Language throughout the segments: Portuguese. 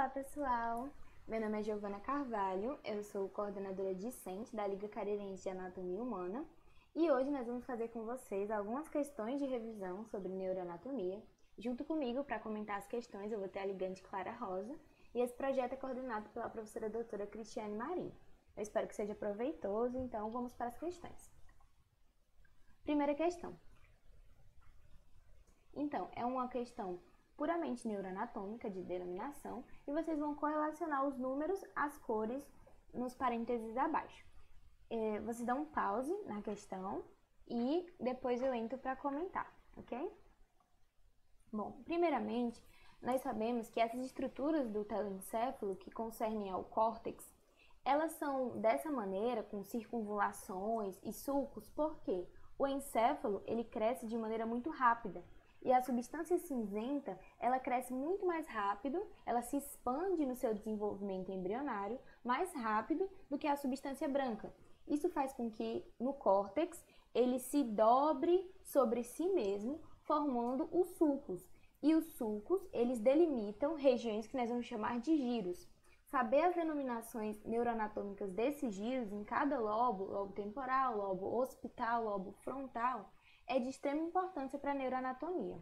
Olá, pessoal! Meu nome é Giovana Carvalho, eu sou coordenadora discente da Liga Carirense de Anatomia Humana e hoje nós vamos fazer com vocês algumas questões de revisão sobre neuroanatomia. Junto comigo, para comentar as questões, eu vou ter a ligante Clara Rosa e esse projeto é coordenado pela professora doutora Cristiane Marinho. Eu espero que seja proveitoso, então vamos para as questões. Primeira questão. Então, é uma questão puramente neuroanatômica de denominação e vocês vão correlacionar os números às cores nos parênteses abaixo. Vocês dão um pause na questão e depois eu entro para comentar, ok? Bom, primeiramente, nós sabemos que essas estruturas do telencéfalo que concernem ao córtex, elas são dessa maneira, com circunvulações e sulcos, porque o encéfalo ele cresce de maneira muito rápida. E a substância cinzenta, ela cresce muito mais rápido, ela se expande no seu desenvolvimento embrionário mais rápido do que a substância branca. Isso faz com que no córtex ele se dobre sobre si mesmo, formando os sulcos. E os sulcos, eles delimitam regiões que nós vamos chamar de giros. Saber as denominações neuroanatômicas desses giros em cada lobo, lobo temporal, lobo occipital, lobo frontal, é de extrema importância para a neuroanatomia.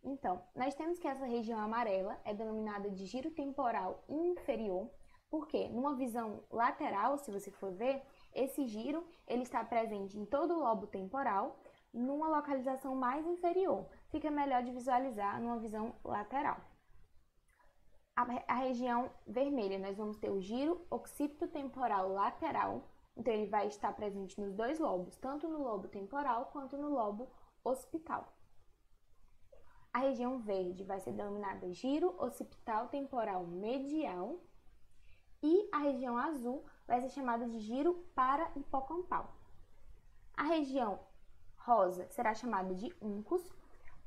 Então, nós temos que essa região amarela é denominada de giro temporal inferior, porque numa visão lateral, se você for ver, esse giro ele está presente em todo o lobo temporal, numa localização mais inferior. Fica melhor de visualizar numa visão lateral. A região vermelha, nós vamos ter o giro occipitotemporal lateral. Então, ele vai estar presente nos dois lobos, tanto no lobo temporal quanto no lobo occipital. A região verde vai ser denominada giro occipital temporal medial e a região azul vai ser chamada de giro para-hipocampal. A região rosa será chamada de uncus.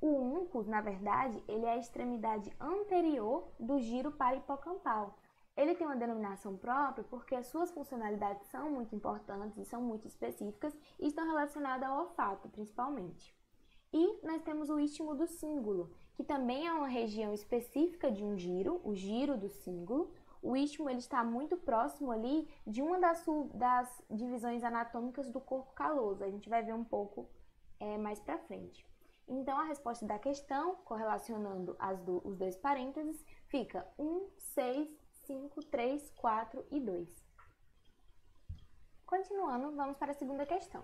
O uncus, na verdade, ele é a extremidade anterior do giro para-hipocampal. Ele tem uma denominação própria porque as suas funcionalidades são muito importantes e são muito específicas e estão relacionadas ao olfato, principalmente. E nós temos o istmo do cíngulo, que também é uma região específica de um giro, o giro do cíngulo. O istmo ele está muito próximo ali de uma das divisões anatômicas do corpo caloso. A gente vai ver um pouco mais para frente. Então, a resposta da questão, correlacionando os dois parênteses, fica 1, 6, 5, 3, 4 e 2. Continuando, vamos para a segunda questão.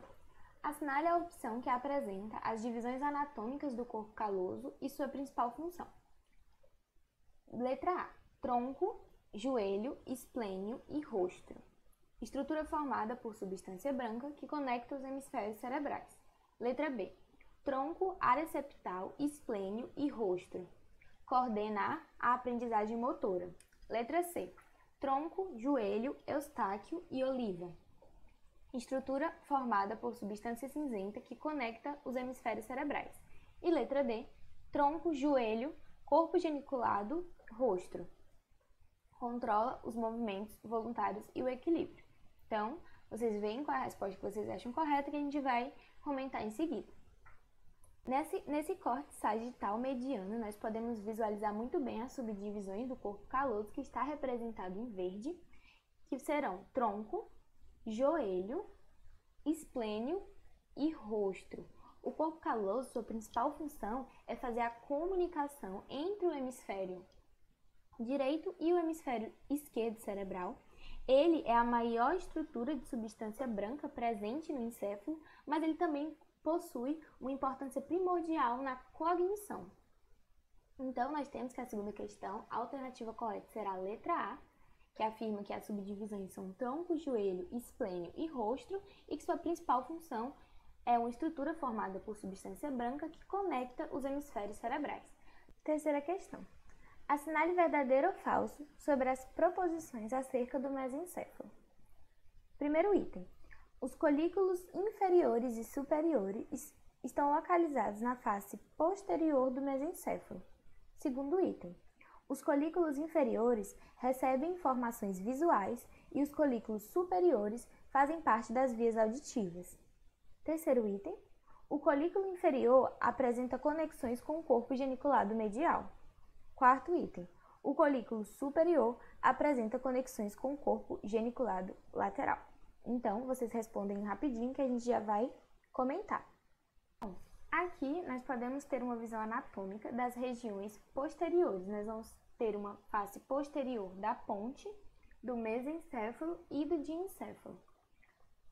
Assinale a opção que apresenta as divisões anatômicas do corpo caloso e sua principal função. Letra A. Tronco, joelho, esplênio e rosto. Estrutura formada por substância branca que conecta os hemisférios cerebrais. Letra B. Tronco, área septal, esplênio e rosto. Coordena a aprendizagem motora. Letra C. Tronco, joelho, eustáquio e oliva. Estrutura formada por substância cinzenta que conecta os hemisférios cerebrais. E letra D. Tronco, joelho, corpo geniculado, rosto. Controla os movimentos voluntários e o equilíbrio. Então, vocês veem qual é a resposta que vocês acham correta que a gente vai comentar em seguida. Nesse corte sagital mediano, nós podemos visualizar muito bem as subdivisões do corpo caloso que está representado em verde, que serão tronco, joelho, esplênio e rosto. O corpo caloso, sua principal função é fazer a comunicação entre o hemisfério direito e o hemisfério esquerdo cerebral. Ele é a maior estrutura de substância branca presente no encéfalo, mas ele também possui uma importância primordial na cognição. Então, nós temos que a segunda questão, a alternativa correta será a letra A, que afirma que as subdivisões são tronco, joelho, esplênio e rosto, e que sua principal função é uma estrutura formada por substância branca que conecta os hemisférios cerebrais. Terceira questão. Assinale verdadeiro ou falso sobre as proposições acerca do mesencéfalo. Primeiro item. Os colículos inferiores e superiores estão localizados na face posterior do mesencéfalo. Segundo item. Os colículos inferiores recebem informações visuais e os colículos superiores fazem parte das vias auditivas. Terceiro item. O colículo inferior apresenta conexões com o corpo geniculado medial. Quarto item. O colículo superior apresenta conexões com o corpo geniculado lateral. Então, vocês respondem rapidinho que a gente já vai comentar. Bom, aqui nós podemos ter uma visão anatômica das regiões posteriores. Nós vamos ter uma face posterior da ponte, do mesencéfalo e do diencéfalo.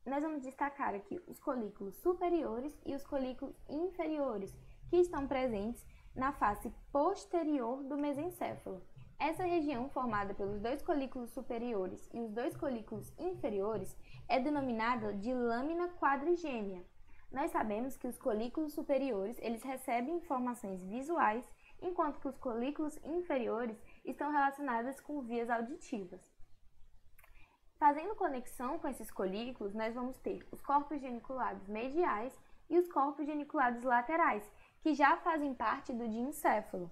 Nós vamos destacar aqui os colículos superiores e os colículos inferiores, que estão presentes na face posterior do mesencéfalo. Essa região, formada pelos dois colículos superiores e os dois colículos inferiores, é denominada de lâmina quadrigêmea. Nós sabemos que os colículos superiores eles recebem informações visuais, enquanto que os colículos inferiores estão relacionados com vias auditivas. Fazendo conexão com esses colículos, nós vamos ter os corpos geniculados mediais e os corpos geniculados laterais, que já fazem parte do diencéfalo.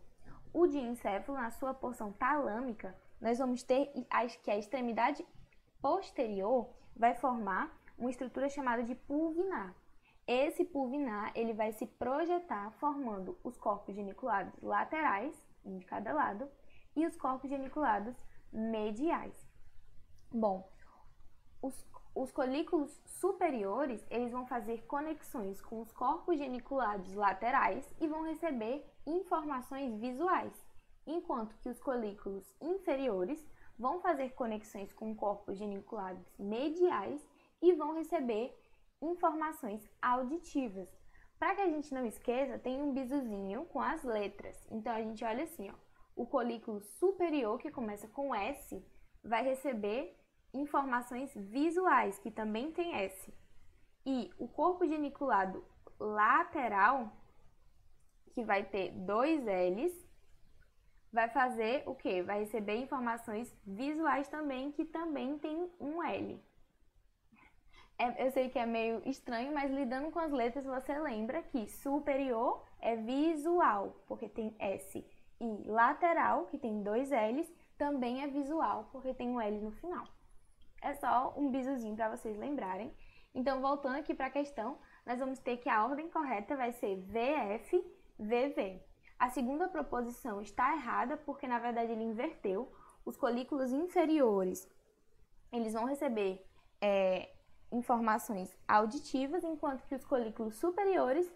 O diencéfalo, na sua porção talâmica, nós vamos ter que a extremidade posterior vai formar uma estrutura chamada de pulvinar. Esse pulvinar ele vai se projetar formando os corpos geniculados laterais, um de cada lado, e os corpos geniculados mediais. Bom, os colículos superiores eles vão fazer conexões com os corpos geniculados laterais e vão receber informações visuais, enquanto que os colículos inferiores vão fazer conexões com corpos geniculados mediais e vão receber informações auditivas. Para que a gente não esqueça, tem um bizuzinho com as letras. Então a gente olha assim, ó, o colículo superior, que começa com S, vai receber informações visuais, que também tem S. E o corpo geniculado lateral, que vai ter dois L's, vai fazer o quê? Vai receber informações visuais também, que também tem um L. Eu sei que é meio estranho, mas lidando com as letras você lembra que superior é visual, porque tem S. E lateral, que tem dois L's, também é visual, porque tem um L no final. É só um bizuzinho para vocês lembrarem. Então, voltando aqui para a questão, nós vamos ter que a ordem correta vai ser VF, VV. A segunda proposição está errada, porque na verdade ele inverteu. Os colículos inferiores, eles vão receber informações auditivas, enquanto que os colículos superiores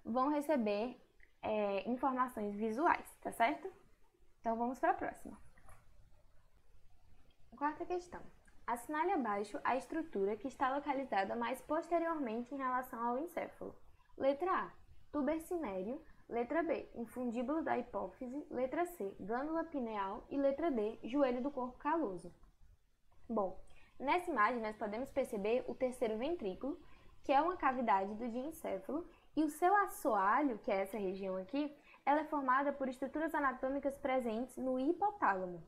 vão receber informações visuais, tá certo? Então, vamos para a próxima. Quarta questão. Assinale abaixo a estrutura que está localizada mais posteriormente em relação ao encéfalo. Letra A, tubercinéreo. Letra B, infundíbulo da hipófise. Letra C, glândula pineal. E letra D, joelho do corpo caloso. Bom, nessa imagem nós podemos perceber o terceiro ventrículo, que é uma cavidade do diencéfalo, e o seu assoalho, que é essa região aqui, ela é formada por estruturas anatômicas presentes no hipotálamo.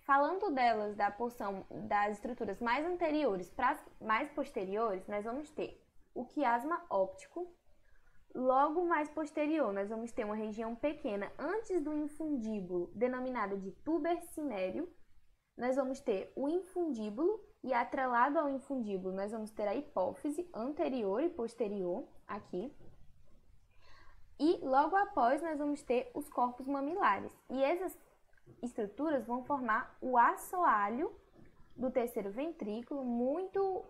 Falando delas, da porção das estruturas mais anteriores para as mais posteriores, nós vamos ter o quiasma óptico. Logo mais posterior, nós vamos ter uma região pequena antes do infundíbulo, denominada de tubercinéreo. Nós vamos ter o infundíbulo e atrelado ao infundíbulo, nós vamos ter a hipófise anterior e posterior aqui. E logo após, nós vamos ter os corpos mamilares. E essas estruturas vão formar o assoalho do terceiro ventrículo, muito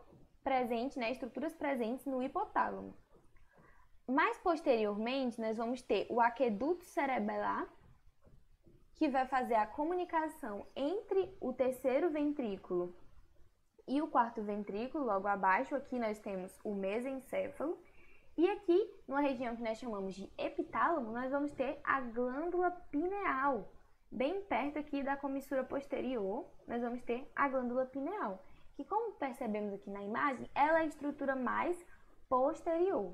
presente, né? Estruturas presentes no hipotálamo. Mais posteriormente, nós vamos ter o aqueduto cerebelar, que vai fazer a comunicação entre o terceiro ventrículo e o quarto ventrículo. Logo abaixo, aqui nós temos o mesencéfalo. E aqui, numa região que nós chamamos de epitálamo, nós vamos ter a glândula pineal. Bem perto aqui da comissura posterior, nós vamos ter a glândula pineal, que, como percebemos aqui na imagem, ela é a estrutura mais posterior.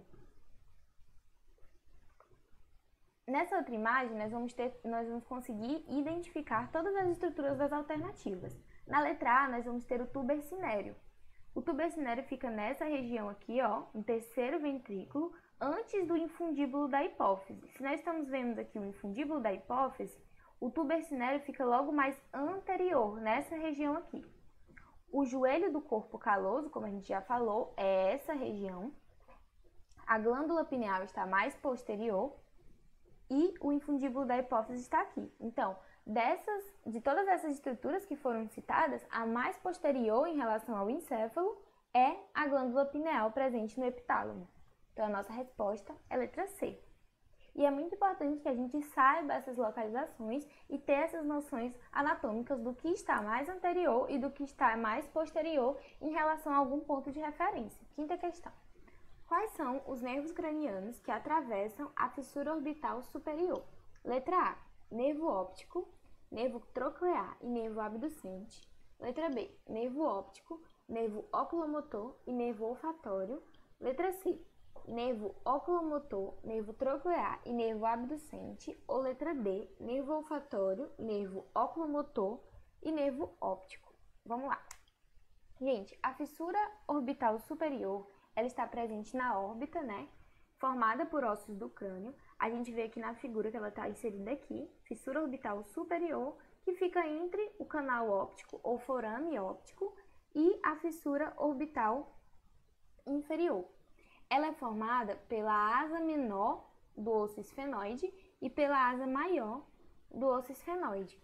Nessa outra imagem, nós vamos conseguir identificar todas as estruturas das alternativas. Na letra A, nós vamos ter o tubercinéreo. O tubercinéreo fica nessa região aqui, ó, no terceiro ventrículo, antes do infundíbulo da hipófise. Se nós estamos vendo aqui o infundíbulo da hipófise, o tubercinéreo fica logo mais anterior, nessa região aqui. O joelho do corpo caloso, como a gente já falou, é essa região. A glândula pineal está mais posterior e o infundíbulo da hipófise está aqui. Então, De todas essas estruturas que foram citadas, a mais posterior em relação ao encéfalo é a glândula pineal presente no epitálamo. Então, a nossa resposta é a letra C. E é muito importante que a gente saiba essas localizações e ter essas noções anatômicas do que está mais anterior e do que está mais posterior em relação a algum ponto de referência. Quinta questão. Quais são os nervos cranianos que atravessam a fissura orbital superior? Letra A, nervo óptico, nervo troclear e nervo abducente. Letra B, nervo óptico, nervo oculomotor e nervo olfatório. Letra C, nervo oculomotor, nervo troclear e nervo abducente. Ou letra D, nervo olfatório, nervo oculomotor e nervo óptico. Vamos lá. Gente, a fissura orbital superior, ela está presente na órbita, né? Formada por ossos do crânio. A gente vê aqui na figura que ela está inserida aqui, fissura orbital superior, que fica entre o canal óptico ou forame óptico e a fissura orbital inferior. Ela é formada pela asa menor do osso esfenoide e pela asa maior do osso esfenoide.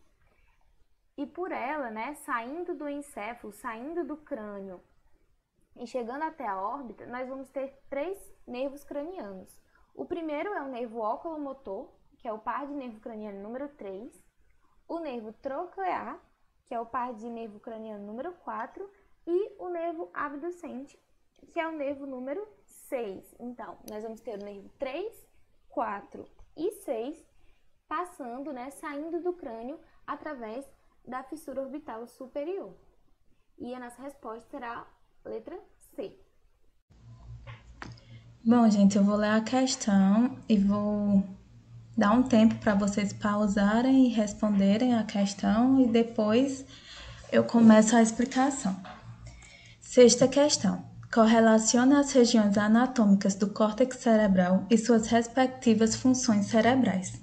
E por ela, né, saindo do encéfalo, saindo do crânio e chegando até a órbita, nós vamos ter 3 nervos cranianos. O primeiro é o nervo oculomotor, que é o par de nervo craniano número 3, o nervo troclear, que é o par de nervo craniano número 4, e o nervo abducente, que é o nervo número 6. Então, nós vamos ter o nervo 3, 4 e 6 passando, né, saindo do crânio através da fissura orbital superior. E a nossa resposta será a letra C. Bom, gente, eu vou ler a questão e vou dar um tempo para vocês pausarem e responderem a questão e depois eu começo a explicação. Sexta questão. Correlacione as regiões anatômicas do córtex cerebral e suas respectivas funções cerebrais.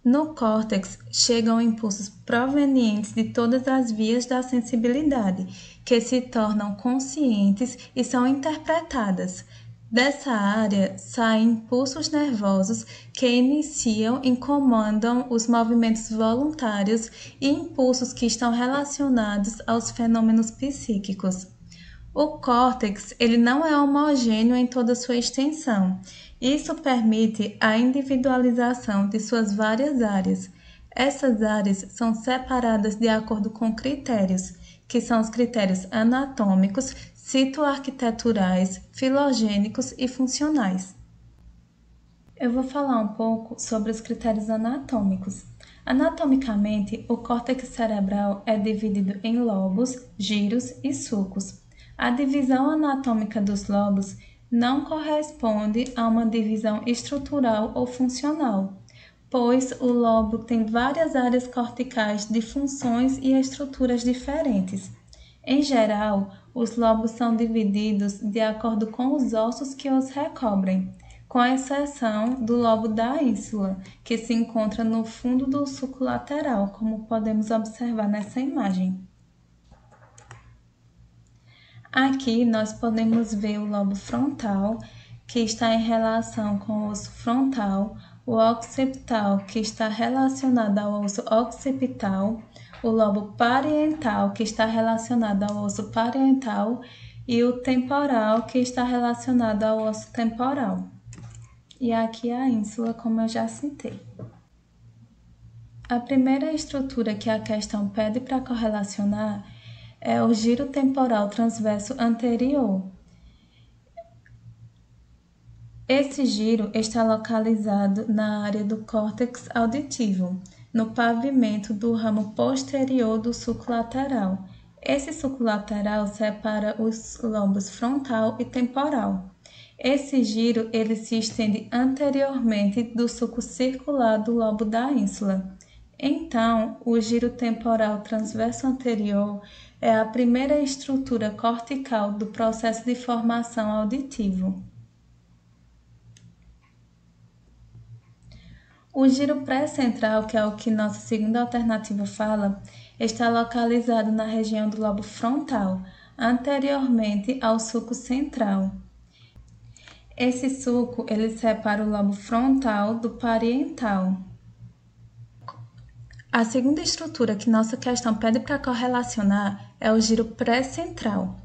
No córtex chegam impulsos provenientes de todas as vias da sensibilidade, que se tornam conscientes e são interpretadas. Dessa área saem impulsos nervosos que iniciam e comandam os movimentos voluntários e impulsos que estão relacionados aos fenômenos psíquicos. O córtex ele não é homogêneo em toda sua extensão. Isso permite a individualização de suas várias áreas. Essas áreas são separadas de acordo com critérios, que são os critérios anatômicos, citoarquiteturais, filogênicos e funcionais. Eu vou falar um pouco sobre os critérios anatômicos. Anatomicamente, o córtex cerebral é dividido em lobos, giros e sulcos. A divisão anatômica dos lobos não corresponde a uma divisão estrutural ou funcional, pois o lobo tem várias áreas corticais de funções e estruturas diferentes. Em geral, os lobos são divididos de acordo com os ossos que os recobrem, com exceção do lobo da ínsula, que se encontra no fundo do sulco lateral, como podemos observar nessa imagem. Aqui nós podemos ver o lobo frontal, que está em relação com o osso frontal, o occipital, que está relacionado ao osso occipital, o lobo parietal, que está relacionado ao osso parietal, e o temporal, que está relacionado ao osso temporal. E aqui a ínsula, como eu já citei. A primeira estrutura que a questão pede para correlacionar é o giro temporal transverso anterior. Esse giro está localizado na área do córtex auditivo, no pavimento do ramo posterior do sulco lateral. Esse sulco lateral separa os lobos frontal e temporal. Esse giro ele se estende anteriormente do sulco circular do lobo da ínsula. Então, o giro temporal transverso anterior é a primeira estrutura cortical do processo de formação auditivo. O giro pré-central, que é o que nossa segunda alternativa fala, está localizado na região do lobo frontal, anteriormente ao sulco central. Esse sulco ele separa o lobo frontal do parietal. A segunda estrutura que nossa questão pede para correlacionar é o giro pré-central.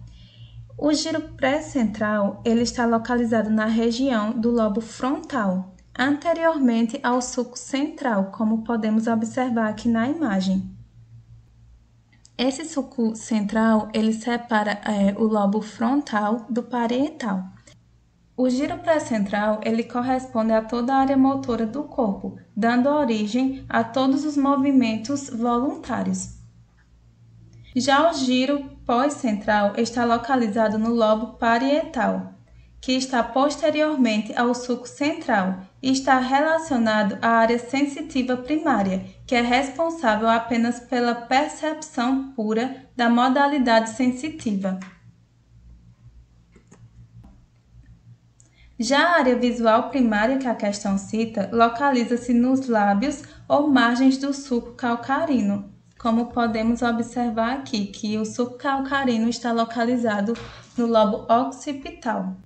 O giro pré-central ele está localizado na região do lobo frontal, anteriormente ao sulco central, como podemos observar aqui na imagem. Esse sulco central ele separa o lobo frontal do parietal. O giro pré-central ele corresponde a toda a área motora do corpo, dando origem a todos os movimentos voluntários. Já o giro pós-central está localizado no lobo parietal, que está posteriormente ao sulco central e está relacionado à área sensitiva primária, que é responsável apenas pela percepção pura da modalidade sensitiva. Já a área visual primária que a questão cita localiza-se nos lábios ou margens do sulco calcarino, como podemos observar aqui, que o sulco calcarino está localizado no lobo occipital.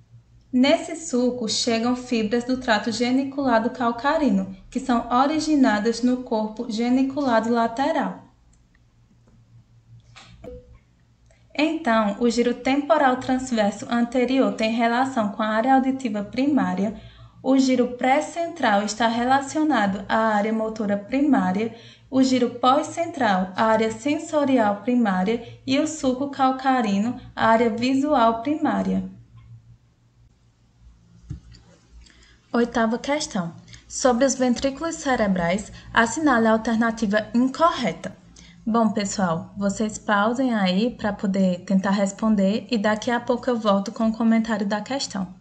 Nesse sulco chegam fibras do trato geniculado calcarino, que são originadas no corpo geniculado lateral. Então, o giro temporal transverso anterior tem relação com a área auditiva primária, o giro pré-central está relacionado à área motora primária, o giro pós-central à área sensorial primária e o sulco calcarino à área visual primária. Oitava questão. Sobre os ventrículos cerebrais, assinale a alternativa incorreta. Bom, pessoal, vocês pausem aí para poder tentar responder e daqui a pouco eu volto com o comentário da questão.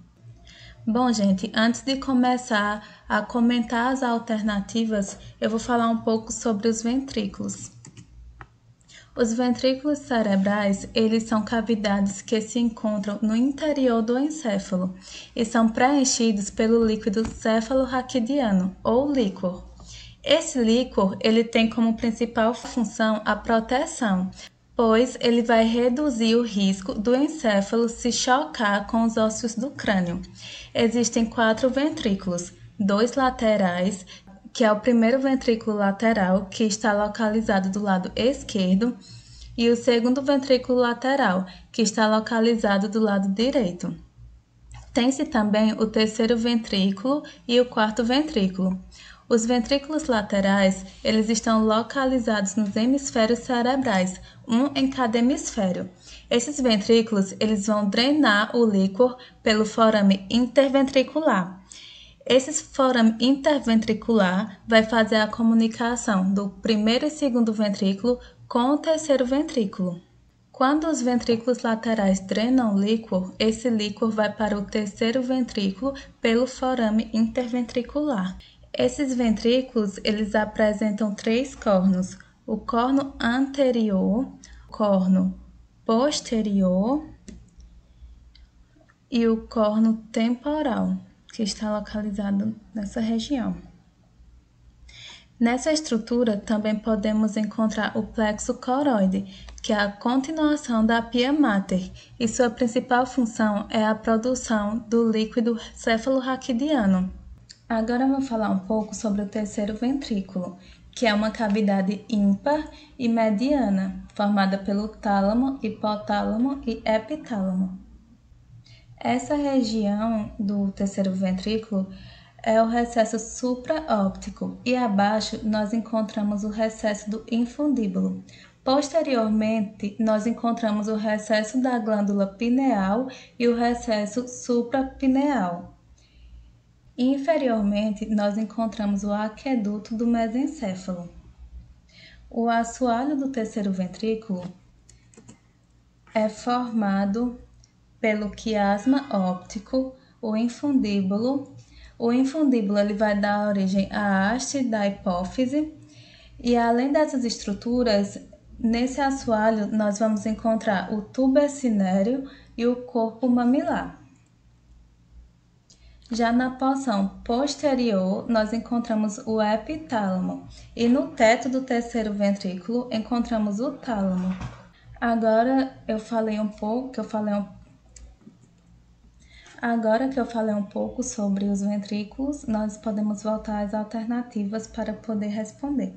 Bom, gente, antes de começar a comentar as alternativas, eu vou falar um pouco sobre os ventrículos. Os ventrículos cerebrais, eles são cavidades que se encontram no interior do encéfalo e são preenchidos pelo líquido cefalorraquidiano, ou líquor. Esse líquor ele tem como principal função a proteção, pois ele vai reduzir o risco do encéfalo se chocar com os ossos do crânio. Existem 4 ventrículos, 2 laterais, que é o primeiro ventrículo lateral, que está localizado do lado esquerdo, e o segundo ventrículo lateral, que está localizado do lado direito. Tem-se também o terceiro ventrículo e o quarto ventrículo. Os ventrículos laterais, eles estão localizados nos hemisférios cerebrais, um em cada hemisfério. Esses ventrículos, eles vão drenar o líquor pelo forame interventricular. Esse forame interventricular vai fazer a comunicação do primeiro e segundo ventrículo com o terceiro ventrículo. Quando os ventrículos laterais drenam o líquor, esse líquor vai para o terceiro ventrículo pelo forame interventricular. Esses ventrículos, eles apresentam 3 cornos: o corno anterior, o corno posterior e o corno temporal, que está localizado nessa região. Nessa estrutura também podemos encontrar o plexo coroide, que é a continuação da pia mater, e sua principal função é a produção do líquido cefalorraquidiano. Agora eu vou falar um pouco sobre o terceiro ventrículo, que é uma cavidade ímpar e mediana, formada pelo tálamo, hipotálamo e epitálamo. Essa região do terceiro ventrículo é o recesso supraóptico e abaixo nós encontramos o recesso do infundíbulo. Posteriormente, nós encontramos o recesso da glândula pineal e o recesso suprapineal. Inferiormente, nós encontramos o aqueduto do mesencéfalo. O assoalho do terceiro ventrículo é formado pelo quiasma óptico, o infundíbulo. O infundíbulo ele vai dar origem à haste da hipófise e, além dessas estruturas, nesse assoalho nós vamos encontrar o tubo ecinério e o corpo mamilar. Já na porção posterior, nós encontramos o epitálamo e no teto do terceiro ventrículo encontramos o tálamo. Agora que eu falei um pouco sobre os ventrículos, nós podemos voltar às alternativas para poder responder.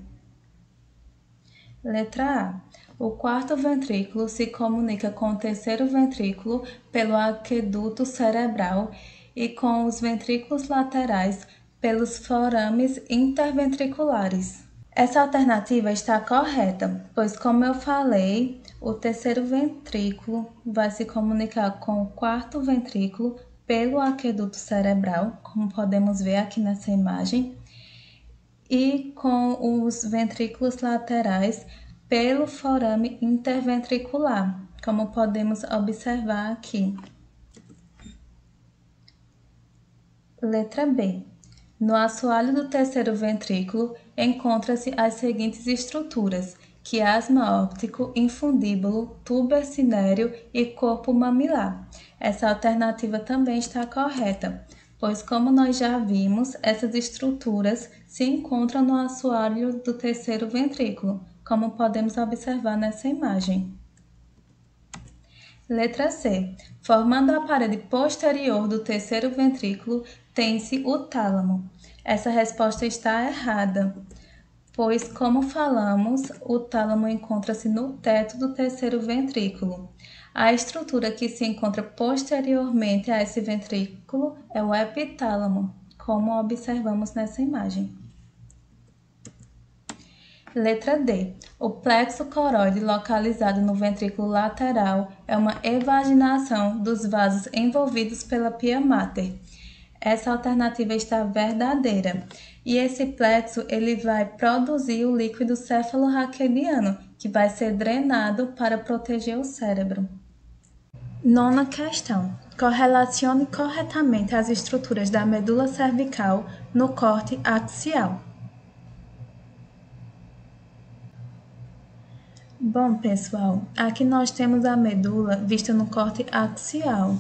Letra A. O quarto ventrículo se comunica com o terceiro ventrículo pelo aqueduto cerebral e com os ventrículos laterais pelos forames interventriculares. Essa alternativa está correta, pois, como eu falei, o terceiro ventrículo vai se comunicar com o quarto ventrículo pelo aqueduto cerebral, como podemos ver aqui nessa imagem, e com os ventrículos laterais pelo forame interventricular, como podemos observar aqui. Letra B. No assoalho do terceiro ventrículo encontra-se as seguintes estruturas: quiasma óptico, infundíbulo, tubo cinério e corpo mamilar. Essa alternativa também está correta, pois, como nós já vimos, essas estruturas se encontram no assoalho do terceiro ventrículo, como podemos observar nessa imagem. Letra C. Formando a parede posterior do terceiro ventrículo, tem-se o tálamo. Essa resposta está errada, pois, como falamos, o tálamo encontra-se no teto do terceiro ventrículo. A estrutura que se encontra posteriormente a esse ventrículo é o epitálamo, como observamos nessa imagem. Letra D. O plexo coroide localizado no ventrículo lateral é uma evaginação dos vasos envolvidos pela pia mater. Essa alternativa está verdadeira. E esse plexo ele vai produzir o líquido cefalorraquidiano, que vai ser drenado para proteger o cérebro. Nona questão. Correlacione corretamente as estruturas da medula cervical no corte axial. Bom, pessoal, aqui nós temos a medula vista no corte axial.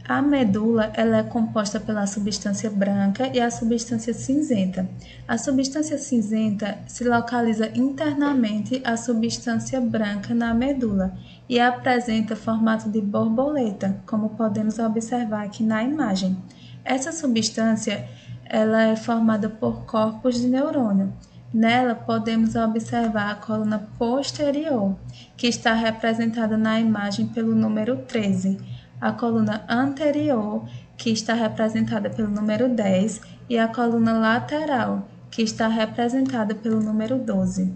A medula ela é composta pela substância branca e a substância cinzenta. A substância cinzenta se localiza internamente à substância branca na medula e apresenta formato de borboleta, como podemos observar aqui na imagem. Essa substância ela é formada por corpos de neurônio. Nela podemos observar a coluna posterior, que está representada na imagem pelo número 13. A coluna anterior, que está representada pelo número 10, e a coluna lateral, que está representada pelo número 12.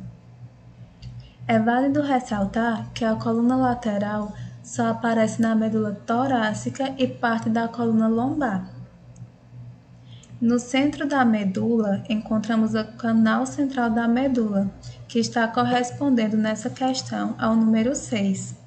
É válido ressaltar que a coluna lateral só aparece na medula torácica e parte da coluna lombar. No centro da medula, encontramos o canal central da medula, que está correspondendo nessa questão ao número 6.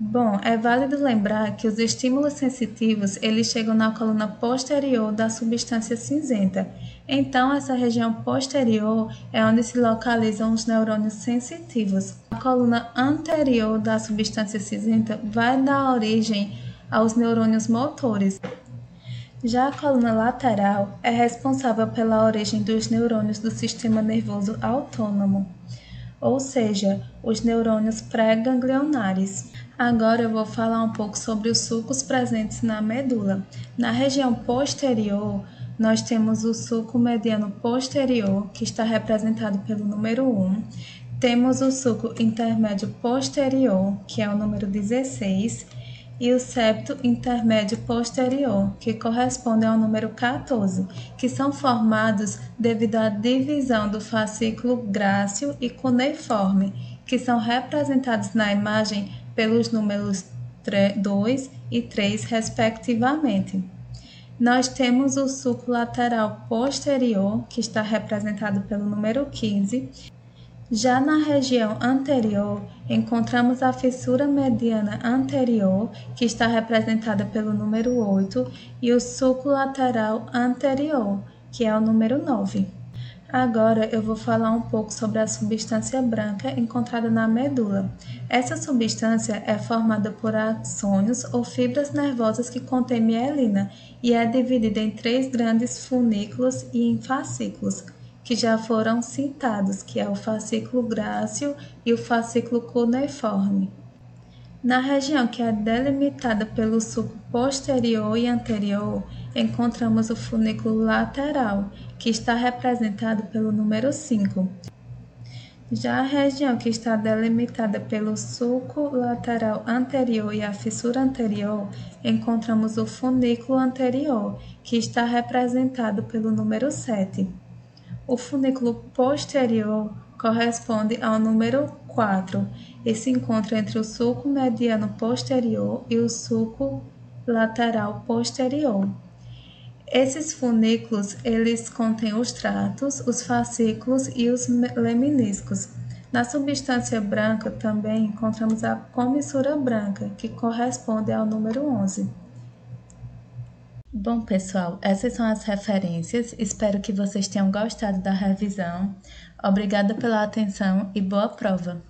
Bom, é válido lembrar que os estímulos sensitivos eles chegam na coluna posterior da substância cinzenta. Então, essa região posterior é onde se localizam os neurônios sensitivos. A coluna anterior da substância cinzenta vai dar origem aos neurônios motores. Já a coluna lateral é responsável pela origem dos neurônios do sistema nervoso autônomo, ou seja, os neurônios pré-ganglionares. Agora eu vou falar um pouco sobre os sulcos presentes na medula. Na região posterior, nós temos o sulco mediano posterior, que está representado pelo número 1. Temos o sulco intermédio posterior, que é o número 16, e o septo intermédio posterior, que corresponde ao número 14, que são formados devido à divisão do fascículo grácil e cuneiforme, que são representados na imagem pelos números 2 e 3, respectivamente. Nós temos o sulco lateral posterior, que está representado pelo número 15. Já na região anterior, encontramos a fissura mediana anterior, que está representada pelo número 8, e o sulco lateral anterior, que é o número 9. Agora eu vou falar um pouco sobre a substância branca encontrada na medula. Essa substância é formada por axônios ou fibras nervosas que contêm mielina e é dividida em 3 grandes funículos e em fascículos, que já foram citados, que é o fascículo grácil e o fascículo cuneiforme. Na região que é delimitada pelo sulco posterior e anterior, encontramos o funículo lateral, que está representado pelo número 5. Já a região que está delimitada pelo sulco lateral anterior e a fissura anterior, encontramos o funículo anterior, que está representado pelo número 7. O funículo posterior corresponde ao número 4 e se encontra entre o sulco mediano posterior e o sulco lateral posterior. Esses funículos, eles contêm os tratos, os fascículos e os leminiscos. Na substância branca também encontramos a comissura branca, que corresponde ao número 11. Bom, pessoal, essas são as referências. Espero que vocês tenham gostado da revisão. Obrigada pela atenção e boa prova!